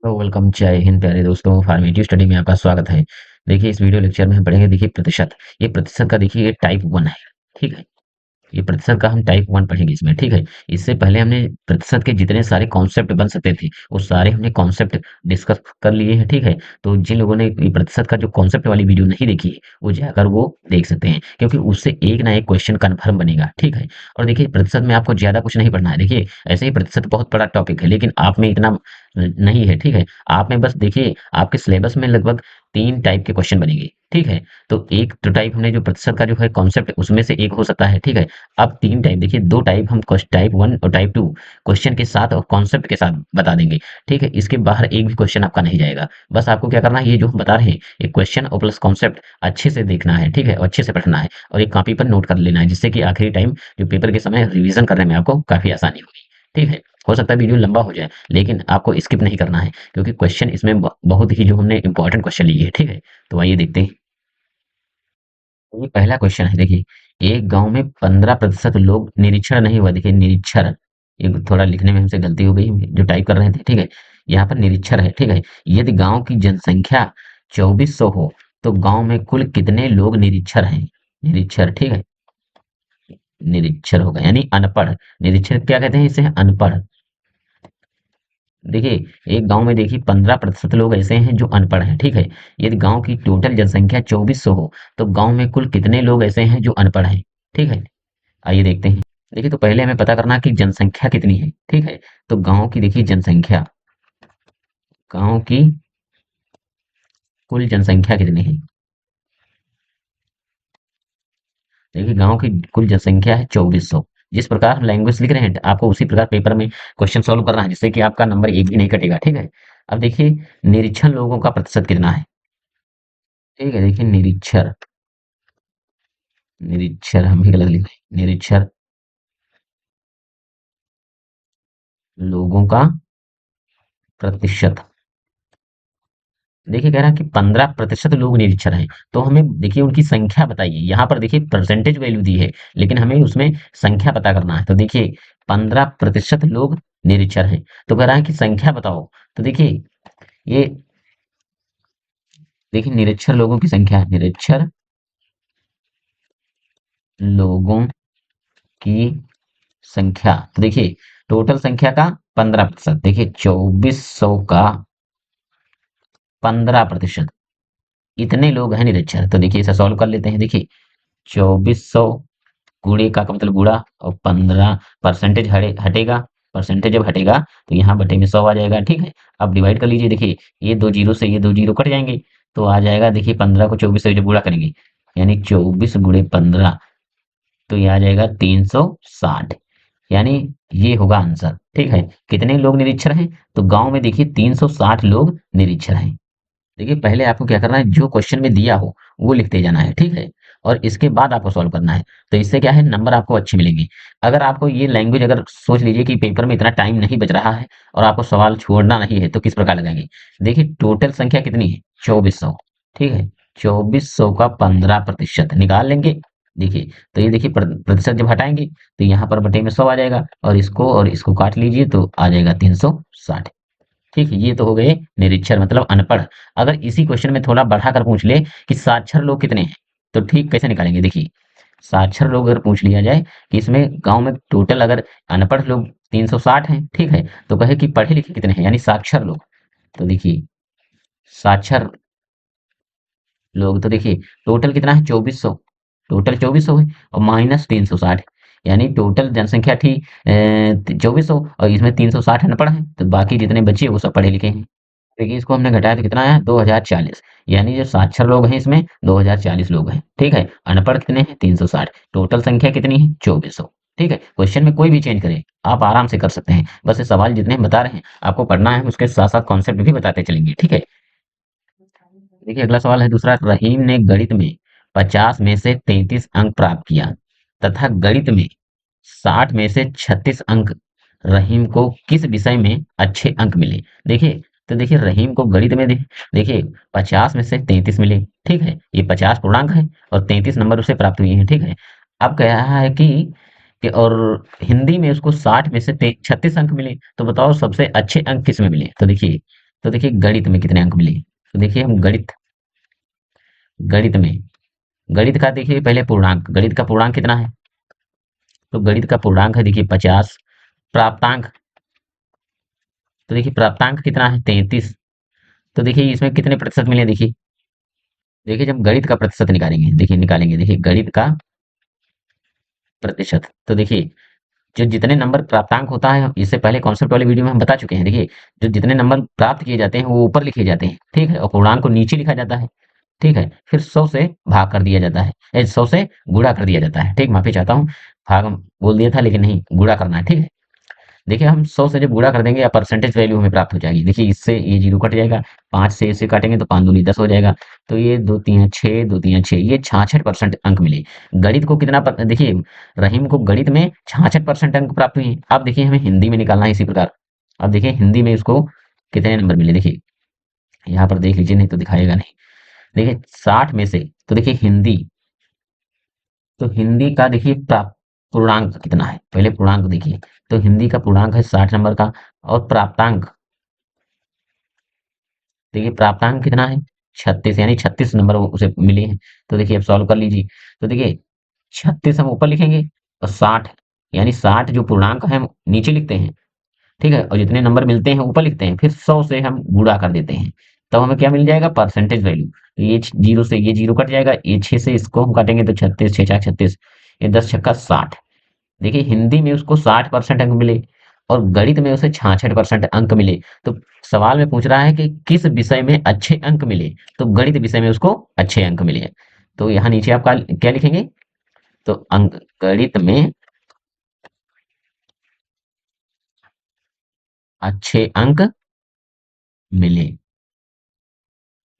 तो वेलकम, जय हिंद प्यारे दोस्तों। फॉर्मेटिव स्टडी में आपका स्वागत है। देखिए, इस वीडियो लेक्चर में हम पढ़ेंगे, देखिए प्रतिशत। ये प्रतिशत का देखिए ये टाइप वन है। ठीक है, ये प्रतिशत का हम टाइप वन पढ़ेंगे इसमें। ठीक है, इससे पहले हमने प्रतिशत के जितने सारे कॉन्सेप्ट बन सकते थे वो सारे हमने कॉन्सेप्ट डिस्कस कर लिए हैं। ठीक है, तो जिन लोगों ने ये प्रतिशत का जो कॉन्सेप्ट वाली वीडियो नहीं देखी है वो जाकर वो देख सकते हैं, क्योंकि उससे एक ना एक क्वेश्चन कन्फर्म बनेगा। ठीक है, और देखिए प्रतिशत में आपको ज्यादा कुछ नहीं पढ़ना है। देखिए, ऐसे ही प्रतिशत बहुत बड़ा टॉपिक है, लेकिन आप में इतना नहीं है। ठीक है, आप में बस देखिए आपके सिलेबस में लगभग 3 टाइप के क्वेश्चन बनेंगे। ठीक है, तो एक तो टाइप हमने जो प्रतिशत का जो है कॉन्सेप्ट उसमें से एक हो सकता है। ठीक है, अब 3 टाइप देखिए, 2 टाइप हम टाइप वन और टाइप टू क्वेश्चन के साथ और कॉन्सेप्ट के साथ बता देंगे। ठीक है, इसके बाहर एक भी क्वेश्चन आपका नहीं जाएगा। बस आपको क्या करना है, ये जो हम बता रहे हैं एक क्वेश्चन और प्लस कॉन्सेप्ट अच्छे से देखना है। ठीक है, और अच्छे से पढ़ना है और एक कॉपी पर नोट कर लेना है, जिससे कि आखिरी टाइम जो पेपर के समय रिवीजन करने में आपको काफी आसानी होगी। ठीक है, हो सकता है वीडियो लंबा हो जाए, लेकिन आपको स्किप नहीं करना है, क्योंकि क्वेश्चन इसमें बहुत ही जो हमने इंपॉर्टेंट क्वेश्चन लिए हैं। ठीक है, तो आइए देखते हैं। ये पहला क्वेश्चन है। देखिए, एक गांव में 15% लोग निरीक्षण नहीं हुआ। देखिए निरीक्षर, ये थोड़ा लिखने में हमसे गलती हो गई जो टाइप कर रहे थे। ठीक है, यहाँ पर निरीक्षर है। ठीक है, यदि गांव की जनसंख्या 2400 हो तो गांव में कुल कितने लोग निरीक्षर हैं। निरीक्षर, ठीक है, निरीक्षर होगा यानी अनपढ़। निरीक्षर क्या कहते हैं, इसे अनपढ़। देखिए, एक गांव में देखिए 15% लोग ऐसे हैं जो अनपढ़ हैं। ठीक है, यदि गांव की टोटल जनसंख्या 2400 हो तो गांव में कुल कितने लोग ऐसे हैं जो अनपढ़ हैं। ठीक है, आइए देखते हैं। देखिए, तो पहले हमें पता करना कि जनसंख्या कितनी है। ठीक है, तो गांव की देखिए जनसंख्या, गांव की कुल जनसंख्या कितनी है। देखिए, गांव की कुल जनसंख्या है 2400। जिस प्रकार हम लैंग्वेज लिख रहे हैं आपको उसी प्रकार पेपर में क्वेश्चन सॉल्व करना है, जिससे कि आपका नंबर एक भी नहीं कटेगा। ठीक है, अब देखिए निरीक्षण लोगों का प्रतिशत कितना है। ठीक है, देखिए निरीक्षर, निरीक्षर हम भी गलत लिख रहे हैं। निरीक्षर लोगों का प्रतिशत। देखिए, कह रहा है कि 15% लोग निरीक्षर हैं, तो हमें देखिए उनकी संख्या बताइए। यहाँ पर देखिए परसेंटेज वैल्यू दी है, लेकिन हमें उसमें संख्या पता करना है। तो देखिए 15% लोग निरीक्षर हैं, तो कह रहा है कि संख्या बताओ। तो देखिए ये, देखिए निरीक्षर लोगों की संख्या है, निरीक्षर लोगों की संख्या। तो देखिए टोटल संख्या का 15%, देखिए 2400 का 15%, इतने लोग हैं निरक्षर। तो देखिए इसे सॉल्व कर लेते हैं। देखिए 2400 गुणे का मतलब गुणा और 15 परसेंटेज हटेगा। परसेंटेज जब हटेगा तो यहाँ बटे में 100 आ जाएगा। ठीक है, अब डिवाइड कर लीजिए। देखिए ये दो जीरो से ये दो जीरो कट जाएंगे, तो आ जाएगा। देखिए 15 को 24 से जब गुणा करेंगे यानी 24 गुणे 15, तो ये आ जाएगा 360। यानी ये होगा आंसर। ठीक है, कितने लोग निरीक्षर हैं, तो गांव में देखिए 360 लोग निरीक्षर हैं। देखिए पहले आपको क्या करना है, जो क्वेश्चन में दिया हो वो लिखते जाना है। ठीक है, और इसके बाद आपको सॉल्व करना है। तो इससे क्या है, नंबर आपको अच्छे मिलेंगे। अगर आपको ये लैंग्वेज, अगर सोच लीजिए कि पेपर में इतना टाइम नहीं बच रहा है और आपको सवाल छोड़ना नहीं है, तो किस प्रकार लगाएंगे। देखिए टोटल संख्या कितनी है, 2400। ठीक है, 2400 का 15% निकाल लेंगे। देखिए, तो ये देखिए प्रतिशत जब हटाएंगे तो यहाँ पर बटे में 100 आ जाएगा, और इसको काट लीजिए तो आ जाएगा 360। ठीक है, ये तो हो गए निरीक्षर मतलब अनपढ़। अगर इसी क्वेश्चन में थोड़ा बढ़ा कर पूछ ले कि साक्षर लोग कितने हैं, तो ठीक कैसे निकालेंगे। देखिए साक्षर लोग अगर पूछ लिया जाए कि इसमें गांव में टोटल अगर अनपढ़ लोग 360 हैं। ठीक है, तो कहे कि पढ़े लिखे कितने हैं यानी साक्षर लोग। तो देखिए साक्षर लोग, तो देखिए टोटल कितना है 2400, टोटल 2400 है और माइनस 360, यानी टोटल जनसंख्या थी 2400 और इसमें 360 अनपढ़ है, तो बाकी जितने बचे वो सब पढ़े लिखे हैं। देखिए इसको हमने घटाया तो कितना आया, 2040। यानी जो साक्षर लोग हैं इसमें 2040 लोग हैं। ठीक है, अनपढ़ कितने हैं 360, टोटल संख्या कितनी है 2400। ठीक है, क्वेश्चन में कोई भी चेंज करें आप आराम से कर सकते हैं। बस ये सवाल जितने हम बता रहे हैं आपको पढ़ना है, उसके साथ साथ कॉन्सेप्ट भी बताते चलेंगे। ठीक है, देखिए अगला सवाल है दूसरा। रहीम ने गणित में 50 में से 33 अंक प्राप्त किया तथा गणित में 60 में से 36 अंक। रहीम को किस विषय में अच्छे अंक मिले। देखिए, तो देखिए रहीम को गणित में देखिए 50 में से 33 मिले। ठीक है, ये 50 पूर्णांक है और 33 नंबर उसे प्राप्त हुए हैं। ठीक है, अब कह रहा है कि और हिंदी में उसको 60 में से 36 अंक मिले, तो बताओ सबसे अच्छे अंक किस में मिले। तो देखिए तो देखिए गणित में कितने अंक मिले। तो देखिए हम गणित गणित में गणित का देखिए पहले पूर्णांक, गणित का पूर्णांक कितना है। तो गणित का पूर्णांक है देखिए 50। प्राप्तांक, तो देखिए प्राप्तांक कितना है 33। तो देखिए इसमें कितने प्रतिशत मिले देखिए। देखिए जब गणित का प्रतिशत निकालेंगे देखिए गणित का प्रतिशत। तो देखिए जो जितने नंबर प्राप्तांक होता है, इससे पहले कॉन्सेप्ट वाली वीडियो में हम बता चुके हैं। देखिए जो जितने नंबर प्राप्त किए जाते हैं वो ऊपर लिखे जाते हैं, ठीक है, और पूर्णांक को नीचे लिखा जाता है, ठीक है। फिर 100 से भाग कर दिया जाता है, 100 से गुणा कर दिया जाता है, ठीक। माफी चाहता हूँ, भाग बोल दिया था लेकिन नहीं, गुणा करना है, ठीक है। देखिए हम 100 से जब गुणा कर देंगे या परसेंटेज वैल्यू हमें प्राप्त हो जाएगी। देखिए इससे ये जीरो कट जाएगा, 5 से इसे काटेंगे तो 5 दूनी 10 हो जाएगा। तो ये 2 3 6, 2 3 6, ये 66% अंक मिले। गणित को कितना देखिए रहीम को गणित में 66% अंक प्राप्त हुए हैं। अब देखिए हमें हिंदी में निकालना है इसी प्रकार। अब देखिए हिंदी में इसको कितने नंबर मिले, देखिए यहाँ पर देख लीजिए, नहीं तो दिखाएगा नहीं। देखिए 60 में से, तो देखिए हिंदी, तो हिंदी का देखिए पूर्णांक कितना है, पहले पूर्णांक देखिए। तो हिंदी का पूर्णांक है 60 नंबर का। और प्राप्तांक, देखिए प्राप्तांक कितना है 36, यानी 36 नंबर उसे मिले हैं। तो देखिए अब सॉल्व कर लीजिए। तो देखिए 36 हम ऊपर लिखेंगे और 60, यानी 60 जो पूर्णांक है हम नीचे लिखते हैं, ठीक है, और जितने नंबर मिलते हैं ऊपर लिखते हैं, फिर 100 से हम गुणा कर देते हैं। तब हमें क्या मिल जाएगा, परसेंटेज वैल्यू। तो ये जीरो से ये जीरो कट जाएगा, ये 6 से इसको हम काटेंगे तो 36, 6 4 36, ये 10 छक्का 60। देखिए हिंदी में उसको 60% अंक मिले और गणित में उसे 66% अंक मिले। तो सवाल में पूछ रहा है कि किस विषय में अच्छे अंक मिले, तो गणित विषय में उसको अच्छे अंक मिले हैं। तो यहाँ नीचे आप क्या लिखेंगे, तो अंक गणित में अच्छे अंक मिले,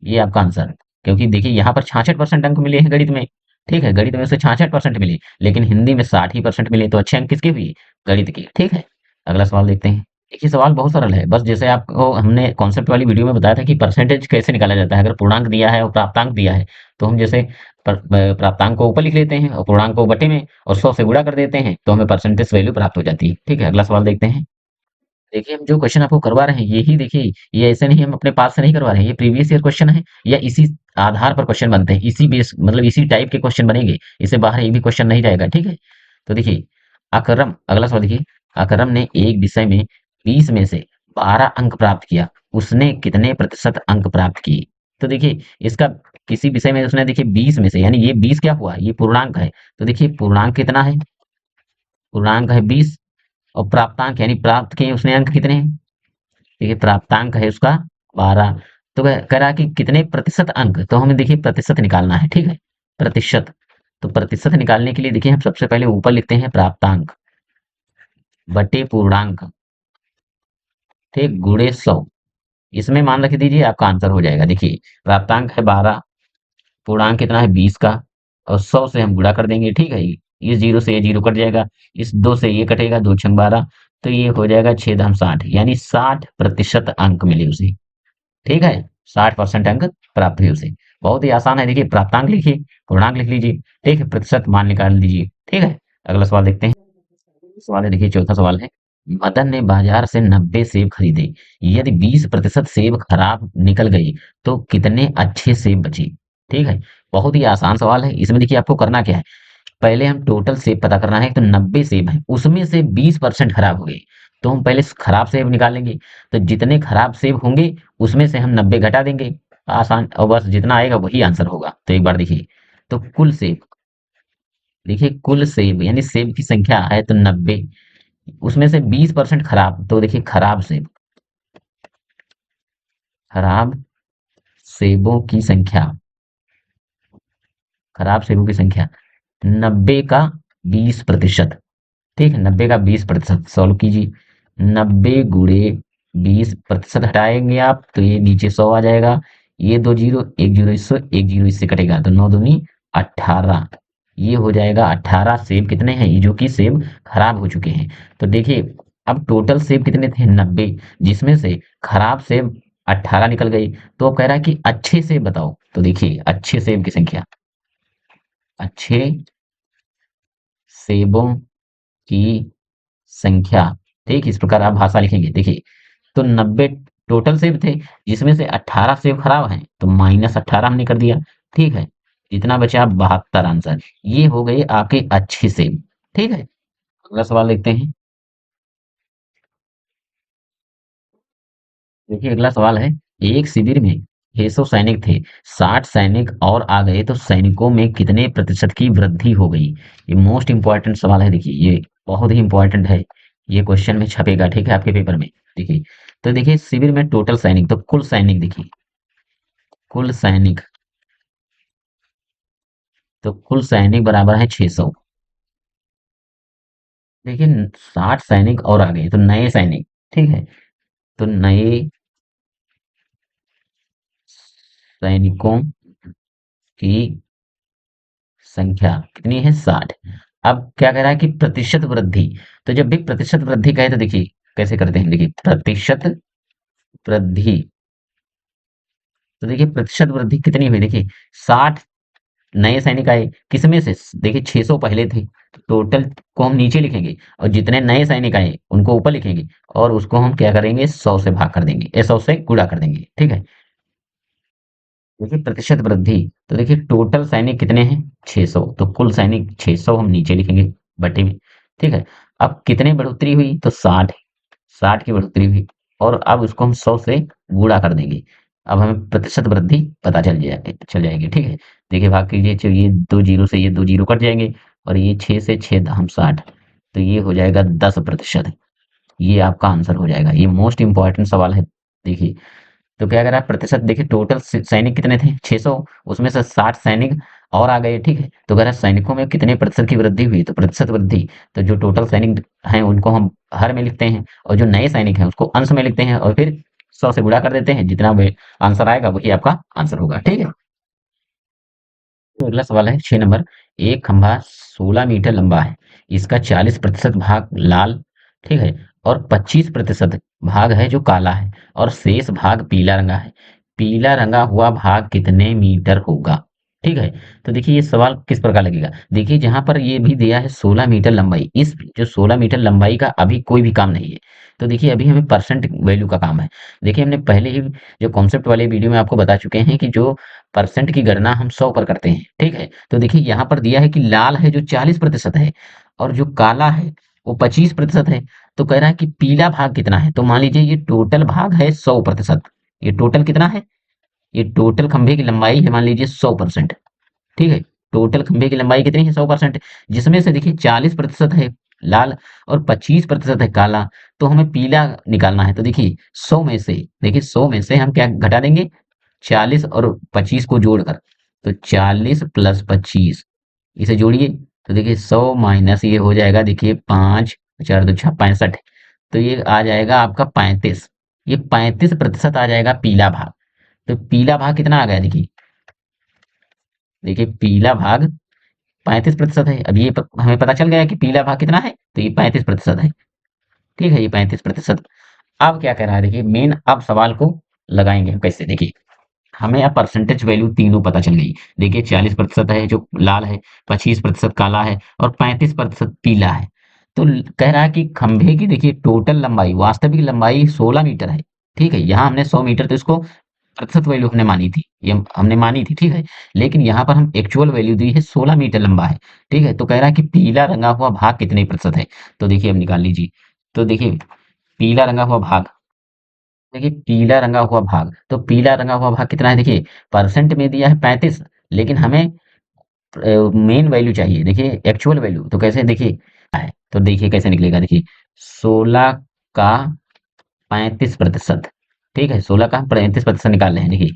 ये आपका आंसर है। क्योंकि देखिए यहाँ पर 66% अंक मिले हैं गणित में, ठीक है, गणित में उसे 66% मिले, लेकिन हिंदी में 60% मिले। तो अच्छे अंक किसके हुए, गणित की, ठीक है। अगला सवाल देखते हैं। देखिए सवाल बहुत सरल है, बस जैसे आपको हमने कॉन्सेप्ट वाली वीडियो में बताया था कि परसेंटेज कैसे निकाला जाता है। अगर पूर्णांक दिया है और प्राप्तांक दिया है, तो हम जैसे प्राप्तांक को ऊपर लिख लेते हैं और पूर्णांक को बटे में और 100 से गुणा कर देते हैं, तो हमें परसेंटेज वैल्यू प्राप्त हो जाती है, ठीक है। अगला सवाल देखते हैं। देखिए हम जो क्वेश्चन आपको करवा रहे हैं, यही देखिए, ये ऐसे नहीं हम अपने पास से नहीं करवा रहे हैं, ये प्रीवियस ईयर क्वेश्चन है, या इसी आधार पर क्वेश्चन बनते हैं, इसी बेस मतलब इसी टाइप के क्वेश्चन बनेंगे, इससे बाहर एक भी क्वेश्चन नहीं जाएगा, ठीक है। तो देखिए अकरम, अगला सवाल देखिए। अकरम ने एक विषय में 20 में से 12 अंक प्राप्त किया, उसने कितने प्रतिशत अंक प्राप्त किए। तो देखिए इसका किसी विषय में उसने देखिए 20 में से, यानी ये 20 क्या हुआ, ये पूर्णांक है। तो देखिए पूर्णांक कितना है, पूर्णांक है 20, और प्राप्तांक यानी प्राप्त किए उसने अंक कितने हैं। देखिए प्राप्तांक है उसका 12। तो कह रहा कि कितने प्रतिशत अंक, तो हमें देखिए प्रतिशत निकालना है, ठीक है, प्रतिशत। तो प्रतिशत निकालने के लिए देखिए हम सबसे पहले ऊपर लिखते हैं प्राप्तांक बटे पूर्णांक, ठीक, गुणे 100। इसमें मान रख दीजिए आपका आंसर हो जाएगा। देखिए प्राप्तांक है 12, पूर्णांक कितना है 20 का, और 100 से हम गुणा कर देंगे, ठीक है। ये जीरो से ये जीरो कट जाएगा, इस दो से ये कटेगा, 2 छंग 12, तो ये हो जाएगा 6 दम 60, यानी 60% अंक मिले उसे, ठीक है। 60% अंक प्राप्त हुए उसे। बहुत ही आसान है, देखिए प्राप्तांक लिखिए, पूर्णांक लिख लीजिए, ठीक है, प्रतिशत मान निकाल दीजिए, ठीक है। अगला सवाल देखते हैं। सवाल है देखिए, चौथा सवाल है। मदन ने बाजार से 90 सेब खरीदे, यदि 20% सेब खराब निकल गए तो कितने अच्छे सेब बचे, ठीक है। बहुत ही आसान सवाल है। इसमें देखिए आपको करना क्या है, पहले हम टोटल सेब पता करना है। तो 90 सेब है, उसमें से 20% खराब हो गए, तो हम पहले खराब सेब निकालेंगे। तो जितने खराब सेब होंगे उसमें से हम 90 घटा देंगे, आसान, और बस जितना आएगा वही आंसर होगा। तो एक बार देखिए, तो कुल सेब, देखिए कुल सेब यानी सेब की संख्या है तो 90, उसमें से 20% खराब, तो देखिए खराब सेब, खराब सेबों की संख्या, खराब सेबों की संख्या 90 का 20%, ठीक है, 90 का 20%, सॉल्व कीजिए। 90 गुणे 20% हटाएंगे आप तो ये नीचे 100 आ जाएगा। ये दो जीरो, एक जीरो इससे, एक जीरो इससे कटेगा, तो 9 दूनी 18, ये हो जाएगा 18 सेब कितने हैं, ये जो कि सेब खराब हो चुके हैं। तो देखिए अब टोटल सेब कितने थे 90, जिसमें से खराब सेब 18 निकल गई। तो अब कह रहा है कि अच्छे सेब बताओ। तो देखिए अच्छे सेब की संख्या, अच्छे सेबों की संख्या, ठीक, इस प्रकार आप भाषा लिखेंगे। देखिए तो 90 टोटल सेब थे, जिसमें से 18 सेब खराब हैं, तो -18 हमने कर दिया। ठीक है, जितना बचा 72 आंसर। ये हो गए आपके अच्छे सेब। ठीक है, अगला सवाल देखते हैं। देखिए अगला सवाल है, एक शिविर में 600 सैनिक थे, 60 सैनिक और आ गए तो सैनिकों में कितने प्रतिशत की वृद्धि हो गई? ये मोस्ट इंपॉर्टेंट सवाल है, देखिए ये बहुत ही इंपॉर्टेंट है। ये क्वेश्चन में छपेगा, ठीक है, आपके पेपर में। देखिए, तो देखिए शिविर में टोटल सैनिक, तो कुल सैनिक देखिए, कुल सैनिक, तो कुल सैनिक बराबर है 600। देखिए 60 सैनिक और आ गए तो नए सैनिक, ठीक है, तो नए सैनिकों की संख्या कितनी है? 60। अब क्या कह रहा है कि प्रतिशत वृद्धि, तो जब भी प्रतिशत वृद्धि कहे तो देखिए कैसे करते हैं, देखिए प्रतिशत वृद्धि, तो देखिए प्रतिशत वृद्धि कितनी हुई, देखिए 60 नए सैनिक आए, किसमें से? देखिए 600 पहले थे, तो टोटल को हम नीचे लिखेंगे और जितने नए सैनिक आए उनको ऊपर लिखेंगे, और उसको हम क्या करेंगे, 100 से भाग कर देंगे, 100 से गुणा कर देंगे। ठीक है, देखिए प्रतिशत वृद्धि, तो देखिए टोटल सैनिक कितने हैं? 600, तो कुल सैनिक 600 हम नीचे लिखेंगे बटे में। ठीक है, अब कितने बढ़ोतरी हुई, तो 60, 60 की बढ़ोतरी हुई, और अब उसको हम 100 से गुणा कर देंगे। अब हमें प्रतिशत वृद्धि पता चल जाएगी। ठीक है, देखिए भाग कीजिए, तो ये दो जीरो से ये दो जीरो कट जाएंगे, और ये 6 से 6 दाम 60, तो ये हो जाएगा 10%। ये आपका आंसर हो जाएगा। ये मोस्ट इंपॉर्टेंट सवाल है। देखिए, तो क्या करा प्रतिशत, देखिए टोटल सैनिक कितने थे? 600, उसमें से 60 सैनिक और आ गए। ठीक है, तो कह रहा है सैनिकों में कितने प्रतिशत की वृद्धि हुई, तो प्रतिशत वृद्धि, तो जो टोटल सैनिक हैं उनको हम हर में लिखते हैं, और जो नए सैनिक हैं उसको अंश में लिखते हैं, और फिर 100 से गुणा कर देते हैं, जितना भी आंसर आएगा वही आपका आंसर होगा। ठीक है, तो अगला सवाल है 6 नंबर। एक खंभा 16 मीटर लंबा है, इसका 40% भाग लाल, ठीक है, और 25% भाग है जो काला है, और शेष भाग पीला रंगा है। पीला रंगा हुआ भाग कितने मीटर होगा? ठीक है, तो देखिए ये सवाल किस प्रकार लगेगा, देखिए जहां पर ये भी दिया है 16 मीटर लंबाई, इस जो 16 मीटर लंबाई का अभी कोई भी काम नहीं है, तो देखिए अभी हमें परसेंट वैल्यू का काम है। देखिए हमने पहले ही जो कॉन्सेप्ट वाले वीडियो में आपको बता चुके हैं कि जो परसेंट की गणना हम 100 पर करते हैं। ठीक है, तो देखिए यहाँ पर दिया है कि लाल है जो 40% है, और जो काला है वो 25% है। तो कह रहा है कि पीला भाग कितना है, तो मान लीजिए ये टोटल भाग है 100%। ये टोटल कितना है? ये टोटल खंभे की लंबाई है मान लीजिए 100%। ठीक है, टोटल खंभे की लंबाई कितनी है? 100%, जिसमें से देखिए 40% है लाल और 25% है काला। तो हमें पीला निकालना है, तो देखिए 100 में से, देखिए 100 में से हम क्या घटा देंगे, 40 और 25 को जोड़कर, तो 40 प्लस 25, इसे जोड़िए, तो देखिए 100 माइनस ये हो जाएगा, देखिए 5 4 दो 6 65, तो ये आ जाएगा आपका 35। ये 35% आ जाएगा पीला भाग। तो पीला भाग कितना आ गया, देखिए, देखिए पीला भाग 35% है। अब ये हमें पता चल गया कि पीला भाग कितना है, तो ये 35% है। ठीक है, ये 35%। अब क्या कह रहा है, देखिए मेन अब सवाल को लगाएंगे हम कैसे, देखिए हमें अब परसेंटेज वैल्यू तीनों पता चल गई। देखिए 40% है जो लाल है, 25% काला है, और 35% पीला है। तो कह रहा है कि खंभे की देखिए टोटल लंबाई, वास्तविक लंबाई 16 मीटर है। ठीक है, यहाँ हमने 100 मीटर, तो इसको प्रतिशत वैल्यू हमने मानी थी, ये हमने मानी थी। ठीक है, लेकिन यहाँ पर हम एक्चुअल वैल्यू दी है, 16 मीटर लंबा है। ठीक है, तो कह रहा है कि पीला रंगा हुआ भाग कितने प्रतिशत है, तो देखिए अब निकाल लीजिए। तो देखिए पीला रंगा हुआ भाग, देखिए पीला रंगा हुआ भाग, तो पीला रंगा हुआ भाग कितना है, देखिए परसेंट में दिया है 35, लेकिन हमें मेन वैल्यू चाहिए, देखिए एक्चुअल वैल्यू, तो कैसे देखिए है, तो देखिए कैसे निकलेगा, देखिए 16 का 35%। ठीक है, 16 का 35% निकाल रहे हैं, देखिए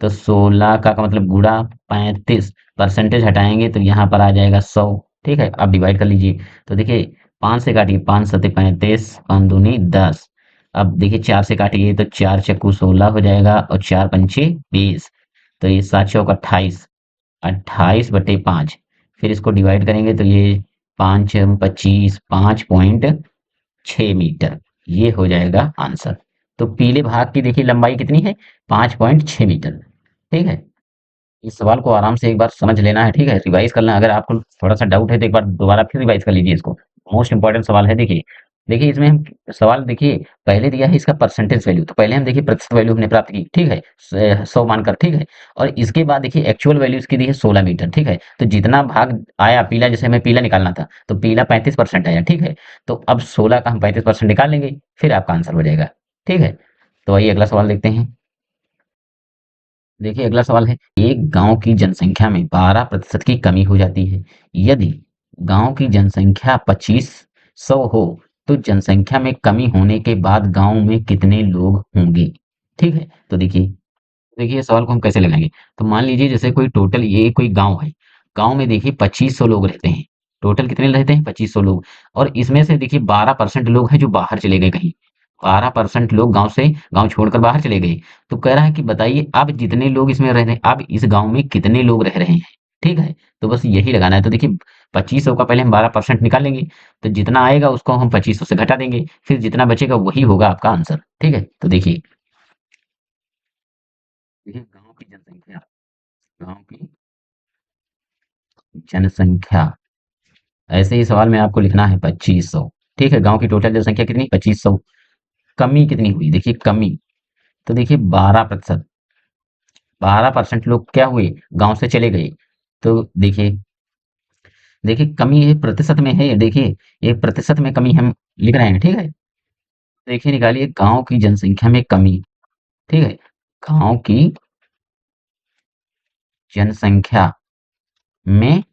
तो 16 का मतलब गुणा 35, परसेंटेज हटाएंगे तो यहाँ पर आ जाएगा 100। ठीक है, अब डिवाइड कर लीजिए, तो देखिए 5 से काटिए, 5 सत्ते 35, 5 दूनी 10। अब देखिए 4 से काटिए तो 4 चक्कू 16 हो जाएगा, और 4 पंचे 20, तो ये 7 चौक 28, 28/5। फिर इसको डिवाइड करेंगे तो ये 5 25, 5.6 मीटर, ये हो जाएगा आंसर। तो पीले भाग की देखिए लंबाई कितनी है, 5.6 मीटर। ठीक है, इस सवाल को आराम से एक बार समझ लेना है, ठीक है, रिवाइज करना, अगर आपको थोड़ा सा डाउट है तो एक बार दोबारा फिर रिवाइज कर लीजिए इसको। मोस्ट इंपॉर्टेंट सवाल है, देखिए देखिए इसमें हम सवाल देखिए पहले दिया है इसका परसेंटेज वैल्यू, तो पहले हम देखिए प्रतिशत वैल्यू हमने प्राप्त की, ठीक है, 100 मानकर, ठीक है। और इसके बाद देखिए एक्चुअल वैल्यू इसकी दी है 16 मीटर, ठीक है। तो जितना भाग आया पीला, जैसे हमें पीला निकालना था तो पीला 35% आया, ठीक है। तो अब 16 का हम 35% निकाल लेंगे, फिर आपका आंसर हो जाएगा, ठीक है। तो आइए अगला सवाल देखते हैं। देखिए अगला सवाल है, एक गांव की जनसंख्या में 12% की कमी हो जाती है। यदि गांव की जनसंख्या 2500 हो तो जनसंख्या में कमी होने के बाद गांव में कितने लोग होंगे? ठीक है, तो देखिए देखिए सवाल को हम कैसे लगाएंगे। तो मान लीजिए जैसे कोई टोटल ये कोई गांव है, गांव में देखिए 2500 लोग रहते हैं। टोटल कितने रहते हैं? 2500 लोग। और इसमें से देखिए 12% लोग हैं जो बाहर चले गए कहीं, 12% लोग गांव छोड़कर बाहर चले गए। तो कह रहा है कि बताइए अब जितने लोग इसमें रह रहे हैं, अब इस गांव में कितने लोग रह रहे हैं? ठीक है, तो बस यही लगाना है। तो देखिए 2500 का पहले हम 12% निकाल लेंगे, तो जितना आएगा उसको हम 2500 से घटा देंगे, फिर जितना बचेगा वही होगा आपका आंसर, ठीक है। तो देखिए देखिए गांव की जनसंख्या, ऐसे ही सवाल में आपको लिखना है 2500, ठीक है। गांव की टोटल जनसंख्या कितनी? 2500। कमी कितनी हुई? देखिए कमी, तो देखिए 12%, 12% लोग क्या हुए? गांव से चले गए। तो देखिए देखिए कमी ये प्रतिशत में है, देखिए ये प्रतिशत में कमी हम लिख रहे हैं, ठीक है। देखिए निकालिए गांव की जनसंख्या में कमी, ठीक है, गांव की जनसंख्या में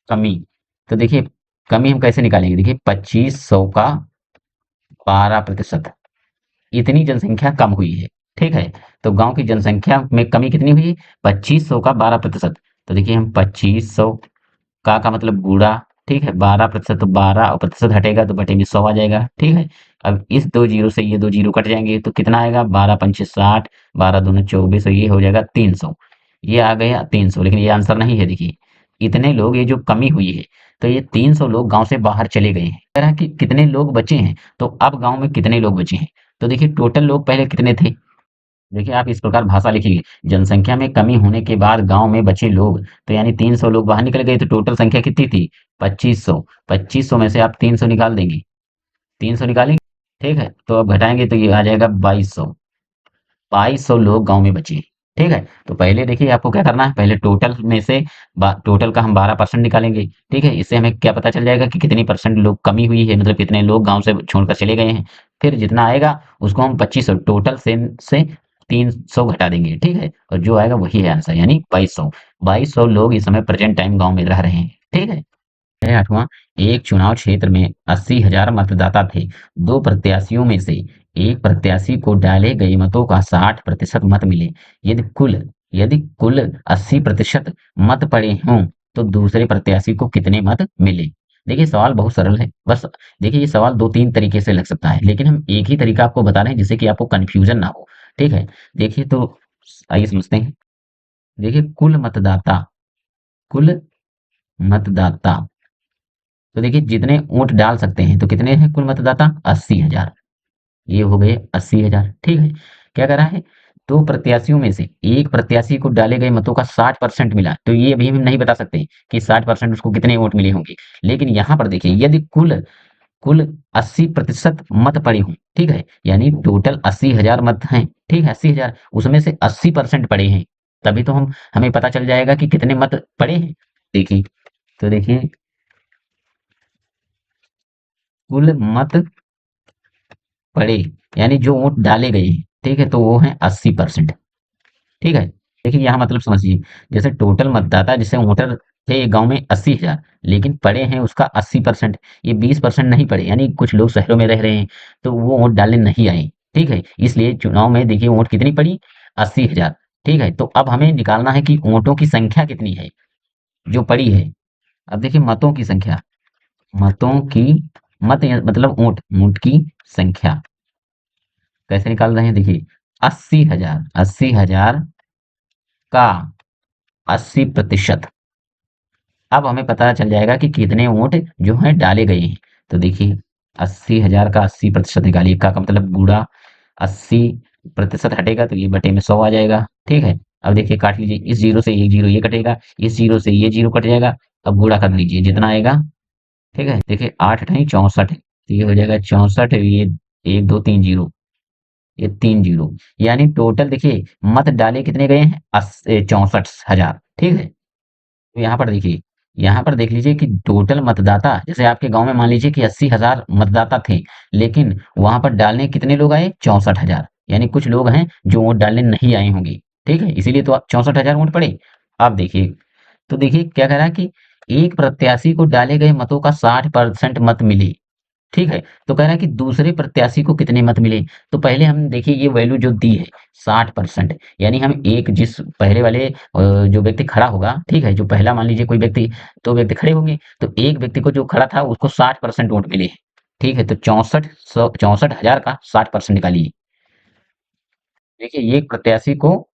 कमी। तो देखिए कमी हम कैसे निकालेंगे? देखिए 2500 का 12%, इतनी जनसंख्या कम हुई है, ठीक है। तो गांव की जनसंख्या में कमी कितनी हुई? 2500 का 12%। तो देखिए हम 2500 का मतलब गुणा, ठीक है, 12%, तो 12 और प्रतिशत हटेगा तो बटे में 100 आ जाएगा, ठीक है। अब इस दो जीरो से ये दो जीरो कट जाएंगे तो कितना आएगा? 12 पंचे 60, 12 दूनी 24, और ये हो जाएगा 300। ये आ गया 300, लेकिन ये आंसर नहीं है। देखिए इतने लोग, ये जो कमी हुई है, तो ये 300 लोग गांव से बाहर चले गए हैं। कह रहा है कि कितने लोग बचे हैं, तो अब गांव में कितने लोग बचे हैं? तो देखिए टोटल लोग पहले कितने थे। देखिए आप इस प्रकार भाषा लिखिए, जनसंख्या में कमी होने के बाद गांव में बचे लोग, तो यानी 300 लोग बाहर निकल गए, तो टोटल संख्या कितनी थी? 2500। 2500 में से आप 300 निकाल देंगे, 300 निकालेंगे, ठीक है। तो अब घटाएंगे तो ये आ जाएगा 2200, 2200 लोग गांव में बचे, ठीक है। तो पहले देखिए आपको क्या करना है, पहले टोटल में से टोटल का हम 12% निकालेंगे, ठीक है। इससे हमें क्या पता चल जाएगा कि कितनी परसेंट लोग कमी हुई है, मतलब कितने लोग गांव से छोड़कर चले गए हैं। फिर जितना आएगा उसको हम 2500 टोटल से 300 घटा देंगे, ठीक है। और जो आएगा वही है आंसर, यानी 2200। 2200 लोग इस समय प्रेजेंट टाइम गांव में रह रहे हैं, ठीक है। है आठवां, एक चुनाव क्षेत्र में 80,000 मतदाता थे। दो प्रत्याशियों में से एक प्रत्याशी को डाले गए मतों का 60% मत मिले। यदि कुल यदि कुल 80% मत पड़े हों तो दूसरे प्रत्याशी को कितने मत मिले? देखिए सवाल बहुत सरल है, बस देखिए ये सवाल दो तीन तरीके से लग सकता है, लेकिन हम एक ही तरीका आपको बता रहे हैं जिससे कि आपको कंफ्यूजन ना हो, ठीक है। देखिए तो आइए समझते हैं। देखिए कुल मतदाता, तो देखिए जितने वोट डाल सकते हैं, तो कितने हैं कुल मतदाता? 80,000। ये हो गए 80,000, ठीक है। क्या करा है? दो प्रत्याशियों में से एक प्रत्याशी को डाले गए मतों का 60% मिला, तो ये अभी हम नहीं बता सकते कि 60% उसको कितने वोट मिले होंगे। लेकिन यहाँ पर देखिए यदि कुल कुल 80% मत पड़े हों, ठीक है, यानी टोटल 80,000 मत हैं, ठीक है, 80,000, उसमें से 80% पड़े हैं, तभी तो हम हमें पता चल जाएगा कि कितने मत पड़े हैं। देखिए तो देखिए कुल मत पड़े, यानी जो वोट डाले गए हैं, ठीक है, तो वो है 80%, ठीक है। देखिए यहाँ मतलब समझिए, जैसे टोटल मतदाता जैसे वोटर थे गांव में 80,000, लेकिन पड़े हैं उसका 80%, ये 20% नहीं पड़े, यानी कुछ लोग शहरों में रह रहे हैं तो वो वोट डालने नहीं आए, ठीक है। इसलिए चुनाव में देखिए वोट कितनी पड़ी? 80,000, ठीक है। तो अब हमें निकालना है कि वोटों की संख्या कितनी है जो पड़ी है। अब देखिए मतों की मतलब वोट की संख्या कैसे निकाल रहे हैं? देखिए 80,000 का 80%, अब हमें पता चल जाएगा कि कितने वोट जो हैं डाले गए हैं। तो देखिए 80,000 का 80% निकालिए, का मतलब गुणा 80% हटेगा तो ये बटे में 100 आ जाएगा, ठीक है। अब देखिए काट लीजिए, इस जीरो से एक जीरो ये कटेगा, इस जीरो से ये जीरो कट जाएगा। अब गुणा कर लीजिए, जितना आएगा ठीक है, देखिए 8 अठाई 64 है, तो ये हो जाएगा 64, ये 1 2 3 जीरो, ये 3 जीरो, यानी टोटल देखिए मत डाले कितने गए हैं, 64,000। ठीक है, तो यहाँ पर देखिए, यहाँ पर देख लीजिए कि टोटल मतदाता, जैसे आपके गांव में मान लीजिए कि 80,000 मतदाता थे, लेकिन वहां पर डालने कितने लोग आए, 64,000, यानी कुछ लोग हैं जो वोट डालने नहीं आए होंगे। ठीक है, इसीलिए तो 64,000 वोट पड़े। आप देखिए, तो देखिए क्या कह रहा है कि एक प्रत्याशी को डाले गए मतों का 60% मत मिले। ठीक है, तो कह रहा है कि दूसरे प्रत्याशी को कितने मत मिले। तो पहले हम देखिए ये वैल्यू जो दी है 60%, यानी हम एक जिस पहले वाले जो व्यक्ति खड़ा होगा, ठीक है, जो पहला मान लीजिए कोई व्यक्ति, दो व्यक्ति खड़े होंगे, तो एक व्यक्ति को जो खड़ा था उसको 60% वोट मिले हैं। ठीक है, तो 64,000 का 60% निकालिए। देखिए एक प्रत्याशी को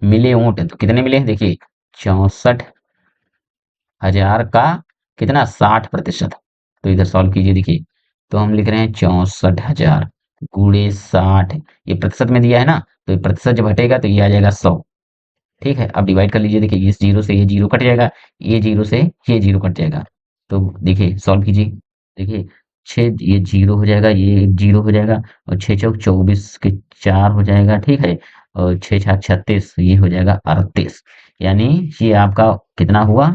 मिले वोट तो कितने मिले हैं, देखिए 64,000 का कितना, 60%। तो इधर सॉल्व कीजिए, देखिए तो हम लिख रहे हैं 64,000 गुणे 60, ये प्रतिशत में दिया है ना, तो ये प्रतिशत जब हटेगा तो ये आ जाएगा 100। ठीक है, अब डिवाइड कर लीजिए, देखिए इस जीरो से ये जीरो कट जाएगा, ये जीरो से ये जीरो कट जाएगा। तो देखिए सॉल्व कीजिए, देखिए छः, ये जीरो हो जाएगा, ये एक जीरो हो जाएगा, और छः चौक 24 के 4 हो जाएगा। ठीक है, और छः छाक 36, ये हो जाएगा 38, यानी ये आपका कितना हुआ,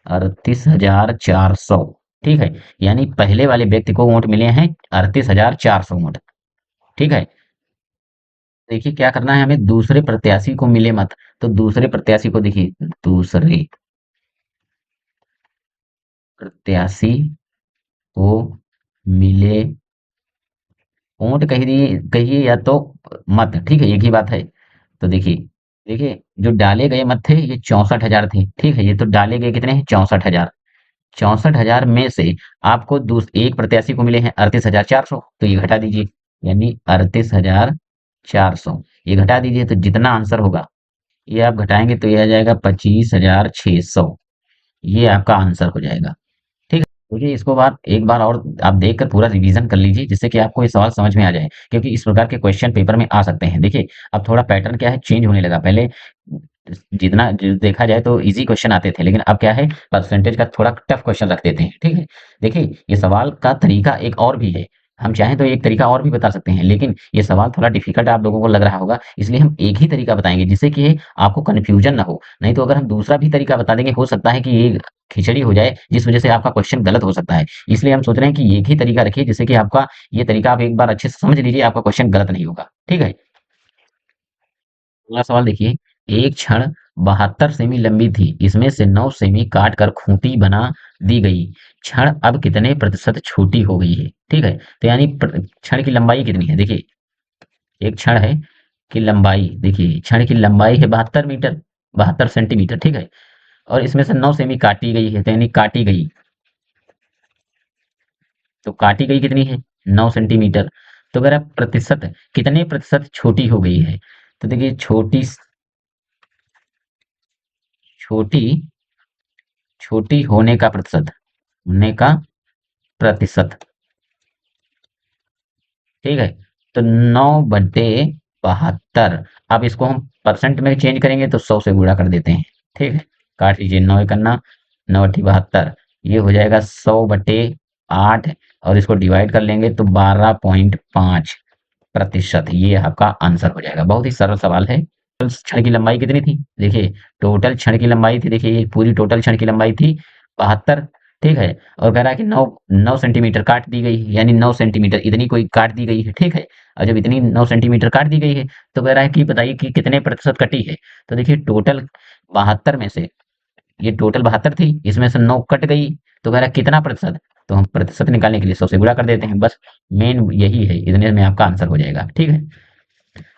38,400। ठीक है, यानी पहले वाले व्यक्ति को वोट मिले हैं 38,400 वोट। ठीक है, देखिए क्या करना है हमें, दूसरे प्रत्याशी को मिले मत, तो दूसरे प्रत्याशी को देखिए, दूसरे प्रत्याशी को मिले वोट कहिए या तो मत, ठीक है, एक ही बात है। तो देखिए, देखिए जो डाले गए मत थे ये 64,000 थे। ठीक है, ये तो डाले गए कितने हैं, 64,000। 64,000 में से आपको एक प्रत्याशी को मिले हैं 38,400, तो ये घटा दीजिए, यानी 38,400, ये घटा दीजिए, तो जितना आंसर होगा ये आप घटाएंगे तो ये आ जाएगा 25,600। ये आपका आंसर हो जाएगा। ठीक है, देखिए इसको एक बार और आप देखकर पूरा रिवीजन कर लीजिए, जिससे कि आपको ये सवाल समझ में आ जाए, क्योंकि इस प्रकार के क्वेश्चन पेपर में आ सकते हैं। देखिए अब थोड़ा पैटर्न क्या है, चेंज होने लगा। पहले जितना देखा जाए तो इजी क्वेश्चन आते थे, लेकिन अब क्या है, परसेंटेज का थोड़ा टफ क्वेश्चन रख देते हैं। ठीक है, देखिए ये सवाल का तरीका एक और भी है, हम चाहें तो एक तरीका और भी बता सकते हैं, लेकिन ये सवाल थोड़ा डिफिकल्ट आप लोगों को लग रहा होगा, इसलिए हम एक ही तरीका बताएंगे, जिससे कि आपको कन्फ्यूजन ना हो। नहीं तो अगर हम दूसरा भी तरीका बता देंगे, हो सकता है कि ये खिचड़ी हो जाए, जिस वजह से आपका क्वेश्चन गलत हो सकता है। इसलिए हम सोच रहे हैं कि एक ही तरीका रखिए, जिससे कि आपका ये तरीका आप एक बार अच्छे से समझ लीजिए, आपका क्वेश्चन गलत नहीं होगा। ठीक है, अगला सवाल देखिए, एक क्षण 72 सेमी लंबी थी, इसमें से 9 सेमी काट कर खूंटी बना दी गई, क्षण अब कितने प्रतिशत छोटी हो गई है। ठीक है, तो यानी क्षण की लंबाई कितनी है, देखिए एक क्षण है की लंबाई, देखिए क्षण की लंबाई है 72 मीटर, 72 सेंटीमीटर। ठीक है, और इसमें से 9 सेमी काटी गई है, तो यानी काटी गई, तो काटी गई कितनी है, 9 सेंटीमीटर। तो अगर आप प्रतिशत, कितने प्रतिशत छोटी हो गई है, तो देखिए छोटी छोटी होने का प्रतिशत, होने का प्रतिशत। ठीक है, तो 9/72, अब इसको हम परसेंट में चेंज करेंगे तो 100 से गुणा कर देते हैं। ठीक है, काट लीजिए, 9 1 9 72, ये हो जाएगा 100/8, और इसको डिवाइड कर लेंगे तो 12.5%, ये आपका आंसर हो जाएगा। बहुत ही सरल सवाल है। क्षण की लंबाई कितनी थी, देखिए टोटल क्षण की लंबाई थी, देखिए ये पूरी टोटल क्षण की लंबाई थी 72। ठीक है, और कह रहा है कि 9 सेंटीमीटर काट दी गई है, यानी 9 सेंटीमीटर इतनी कोई काट दी गई है। ठीक है, और जब इतनी 9 सेंटीमीटर काट दी गई है, तो कह रहा है कि बताइए कि कितने प्रतिशत कटी है। तो देखिए टोटल 72 में से, ये टोटल 72 थी, इसमें से 9 कट गई, तो कह रहा है कितना प्रतिशत, तो हम प्रतिशत निकालने के लिए 100 से गुणा कर देते हैं, बस मेन यही है, इतने में आपका आंसर हो जाएगा। ठीक है,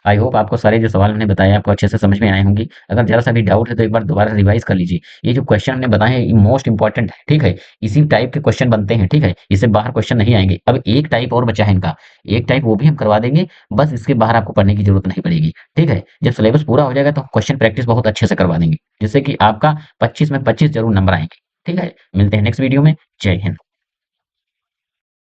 आई होप आपको सारे जो सवाल हमने बताए आपको अच्छे से समझ में आए होंगे। अगर जरा सा भी डाउट है तो एक बार दोबारा रिवाइज कर लीजिए। ये जो क्वेश्चन हमने बताए हैं ये मोस्ट इंपॉर्टेंट है। ठीक है, इसी टाइप के क्वेश्चन बनते हैं। ठीक है, इससे बाहर क्वेश्चन नहीं आएंगे। अब एक टाइप और बचा है इनका, एक टाइप वो भी हम करवा देंगे, बस इसके बाहर आपको पढ़ने की जरूरत नहीं पड़ेगी। ठीक है, जब सिलेबस पूरा हो जाएगा तो क्वेश्चन प्रैक्टिस बहुत अच्छे से करवा देंगे, जिससे कि आपका 25 में 25 जरूर नंबर आएंगे। ठीक है, मिलते हैं नेक्स्ट वीडियो में। जय हिंद।